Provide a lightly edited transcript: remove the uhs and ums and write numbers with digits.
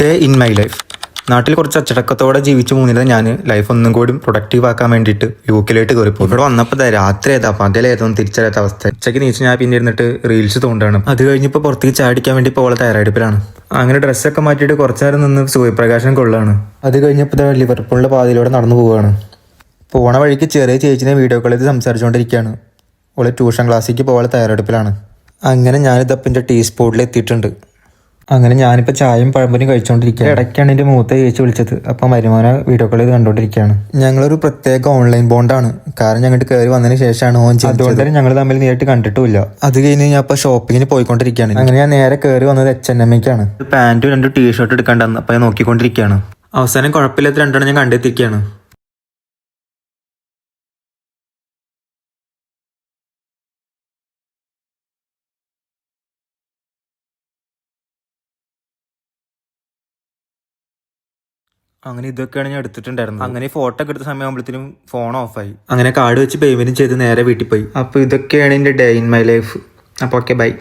Day in my life. നാട്ടിൽ കുറച്ച് അച്ചടക്കത്തോടെ ജീവിച്ചു പോകുന്നില്ല ഞാൻ ലൈഫ് ഒന്നും കൂടി പ്രൊഡക്റ്റീവ് ആക്കാൻ വേണ്ടിയിട്ട് യുകെയിലോട്ട് കയറിപ്പോയി. ഇവിടെ വന്നപ്പോൾ രാത്രി ഏതാ പകലേതാന്ന് തിരിച്ചറിയാത്ത അവസ്ഥ. ഉച്ചയ്ക്ക് നീച്ച് ഞാൻ പിന്നെ ഇരുന്നിട്ട് റീൽസ് തോണ്ടാണ്. അത് കഴിഞ്ഞപ്പോൾ പുറത്തേക്ക് ചാടിക്കാൻ വേണ്ടി ഇപ്പോൾ തയ്യാറെടുപ്പിലാണ്. അങ്ങനെ ഡ്രസ്സൊക്കെ മാറ്റിയിട്ട് കുറച്ചു നേരം നിന്ന് സൂര്യപ്രകാശം കൊള്ളാണ്. അത് കഴിഞ്ഞപ്പോൾ ലിവർപൂളിൻ്റെ പാതയിലൂടെ നടന്നു പോവുകയാണ്. പോണ വഴിക്ക് ചെറിയ ചേച്ചിനെ വീഡിയോ കോൾ ചെയ്ത് സംസാരിച്ചുകൊണ്ടിരിക്കുകയാണ്. ഓള് ട്യൂഷൻ ക്ലാസ്സിലേക്ക് പോകാൻ തയ്യാറെടുപ്പിലാണ്. അങ്ങനെ ഞാനിതപ്പം എൻ്റെ ടീ സ്പോട്ടിൽ എത്തിയിട്ടുണ്ട്. അങ്ങനെ ഞാനിപ്പോൾ ചായയും പഴമ്പനും കഴിച്ചുകൊണ്ടിരിക്കുക. ഇടയ്ക്കാണ് എൻ്റെ മൂത്ത ചേച്ചി വിളിച്ചത്. അപ്പം മരുമോനെ വീഡിയോ കോൾ ചെയ്ത് കണ്ടുകൊണ്ടിരിക്കുകയാണ്. ഞങ്ങളൊരു പ്രത്യേക ഓൺലൈൻ ബോണ്ടാണ്. കാരണം ഞങ്ങൾക്ക് കയറി വന്നതിന് ശേഷമാണ് ഓൺ ചെയ്തത്. അതുകൊണ്ട് തന്നെ ഞങ്ങൾ തമ്മിൽ നേരിട്ട് കണ്ടിട്ടുമില്ല. അത് കഴിഞ്ഞ് ഞാൻ ഇപ്പോൾ ഷോപ്പിങ്ങിന് പോയിക്കൊണ്ടിരിക്കുകയാണ്. അങ്ങനെ ഞാൻ നേരെ കയറി വന്നത് H&Mക്കാണ്. പാൻറ്റും 2 ടീഷർട്ട് എടുക്കാണ്ടെന്ന് അപ്പോൾ ഞാൻ നോക്കിക്കൊണ്ടിരിക്കുകയാണ്. അവസാനം കുഴപ്പമില്ലാത്ത 2 ഞാൻ കണ്ടെത്തിയിരിക്കുകയാണ്. അങ്ങനെ ഇതൊക്കെയാണ് ഞാൻ എടുത്തിട്ടുണ്ടായിരുന്നത്. അങ്ങനെ ഫോട്ടോ ഒക്കെ എടുത്ത സമയമാകുമ്പോഴത്തേനും ഫോൺ ഓഫായി. അങ്ങനെ കാർഡ് വെച്ച് പേയ്മെന്റ് ചെയ്ത് നേരെ വീട്ടിൽ പോയി. അപ്പോൾ ഇതൊക്കെയാണ് എൻ്റെ ഡേ ഇൻ മൈ ലൈഫ്. അപ്പോൾ ഓക്കെ ബൈ.